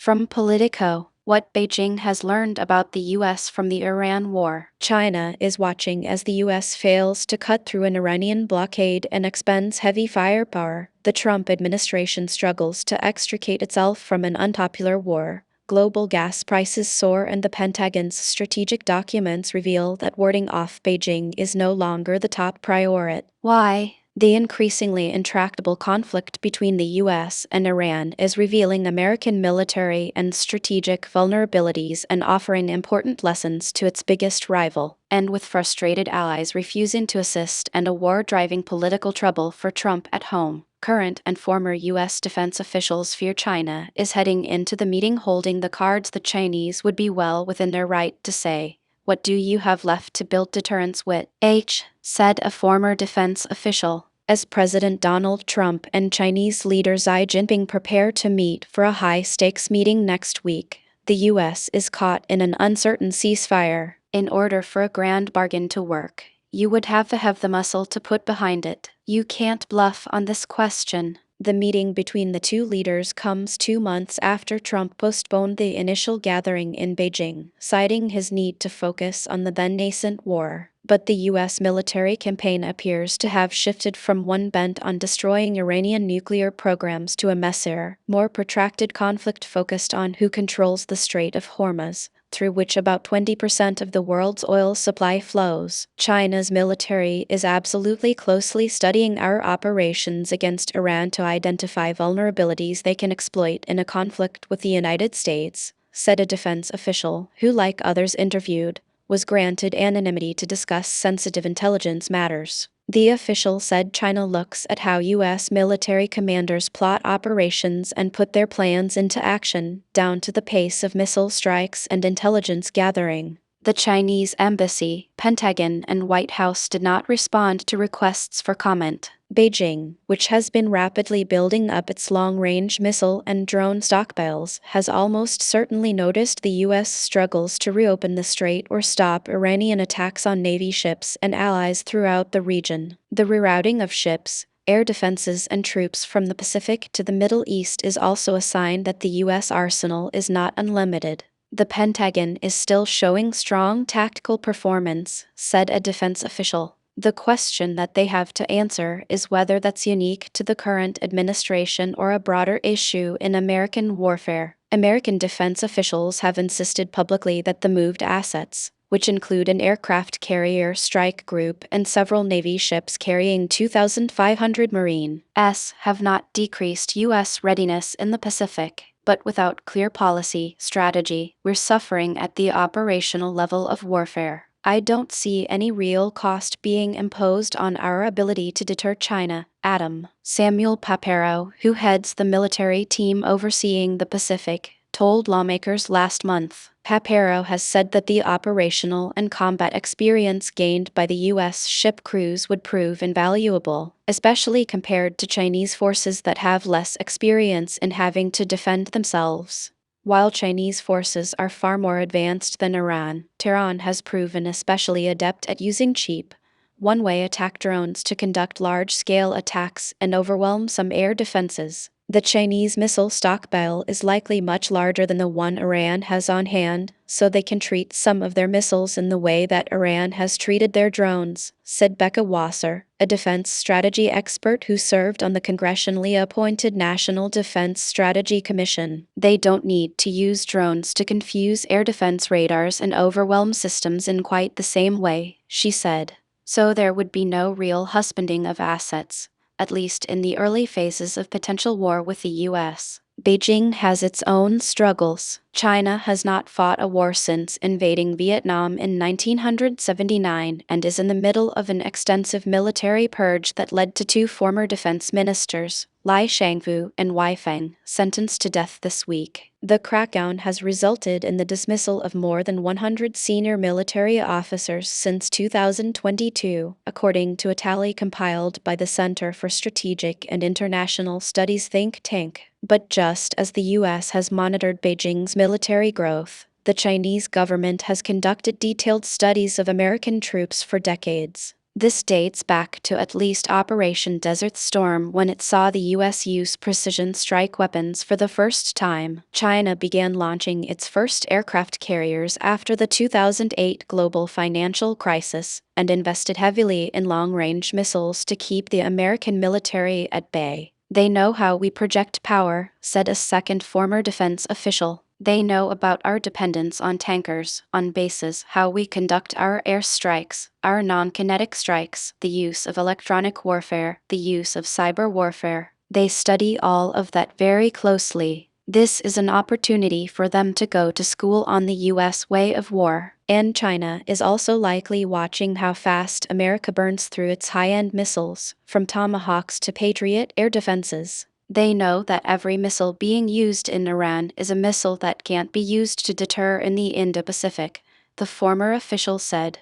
From Politico, what Beijing has learned about the U.S. from the Iran war. China is watching as the U.S. fails to cut through an Iranian blockade and expends heavy firepower. The Trump administration struggles to extricate itself from an unpopular war. Global gas prices soar, and the Pentagon's strategic documents reveal that warding off Beijing is no longer the top priority. Why? The increasingly intractable conflict between the U.S. and Iran is revealing American military and strategic vulnerabilities and offering important lessons to its biggest rival. And with frustrated allies refusing to assist and a war driving political trouble for Trump at home, current and former U.S. defense officials fear China is heading into the meeting holding the cards the Chinese would be well within their right to say, "What do you have left to build deterrence with?" said a former defense official. As President Donald Trump and Chinese leader Xi Jinping prepare to meet for a high-stakes meeting next week, the U.S. is caught in an uncertain ceasefire. In order for a grand bargain to work, you would have to have the muscle to put behind it. You can't bluff on this question. The meeting between the two leaders comes 2 months after Trump postponed the initial gathering in Beijing, citing his need to focus on the then-nascent war. But the U.S. military campaign appears to have shifted from one bent on destroying Iranian nuclear programs to a messier, more protracted conflict focused on who controls the Strait of Hormuz, through which about 20% of the world's oil supply flows. China's military is absolutely closely studying our operations against Iran to identify vulnerabilities they can exploit in a conflict with the United States, said a defense official who, like others interviewed, was granted anonymity to discuss sensitive intelligence matters. The official said China looks at how U.S. military commanders plot operations and put their plans into action, down to the pace of missile strikes and intelligence gathering. The Chinese embassy, Pentagon, and White House did not respond to requests for comment. Beijing, which has been rapidly building up its long-range missile and drone stockpiles, has almost certainly noticed the U.S. struggles to reopen the strait or stop Iranian attacks on Navy ships and allies throughout the region. The rerouting of ships, air defenses, and troops from the Pacific to the Middle East is also a sign that the U.S. arsenal is not unlimited. The Pentagon is still showing strong tactical performance, said a defense official. The question that they have to answer is whether that's unique to the current administration or a broader issue in American warfare. American defense officials have insisted publicly that the moved assets, which include an aircraft carrier strike group and several Navy ships carrying 2,500 Marines, have not decreased U.S. readiness in the Pacific. But without clear policy strategy, we're suffering at the operational level of warfare. I don't see any real cost being imposed on our ability to deter China, Samuel Papero, who heads the military team overseeing the Pacific, told lawmakers last month. Papero has said that the operational and combat experience gained by the U.S. ship crews would prove invaluable, especially compared to Chinese forces that have less experience in having to defend themselves. While Chinese forces are far more advanced than Iran, Tehran has proven especially adept at using cheap, one-way attack drones to conduct large-scale attacks and overwhelm some air defenses. The Chinese missile stockpile is likely much larger than the one Iran has on hand, so they can treat some of their missiles in the way that Iran has treated their drones, said Becca Wasser, a defense strategy expert who served on the congressionally appointed National Defense Strategy Commission. They don't need to use drones to confuse air defense radars and overwhelm systems in quite the same way, she said. So there would be no real husbanding of assets, at least in the early phases of potential war with the U.S. Beijing has its own struggles. China has not fought a war since invading Vietnam in 1979 and is in the middle of an extensive military purge that led to 2 former defense ministers, Lai Shangfu and Wei Feng, sentenced to death this week. The crackdown has resulted in the dismissal of more than 100 senior military officers since 2022, according to a tally compiled by the Center for Strategic and International Studies think tank. But just as the U.S. has monitored Beijing's military growth, the Chinese government has conducted detailed studies of American troops for decades. This dates back to at least Operation Desert Storm when it saw the U.S. use precision strike weapons for the first time. China began launching its first aircraft carriers after the 2008 global financial crisis and invested heavily in long-range missiles to keep the American military at bay. They know how we project power, said a second former defense official. They know about our dependence on tankers, on bases, how we conduct our air strikes, our non-kinetic strikes, the use of electronic warfare, the use of cyber warfare. They study all of that very closely. This is an opportunity for them to go to school on the U.S. way of war. And China is also likely watching how fast America burns through its high-end missiles, from Tomahawks to Patriot air defenses. They know that every missile being used in Iran is a missile that can't be used to deter in the Indo-Pacific, the former official said.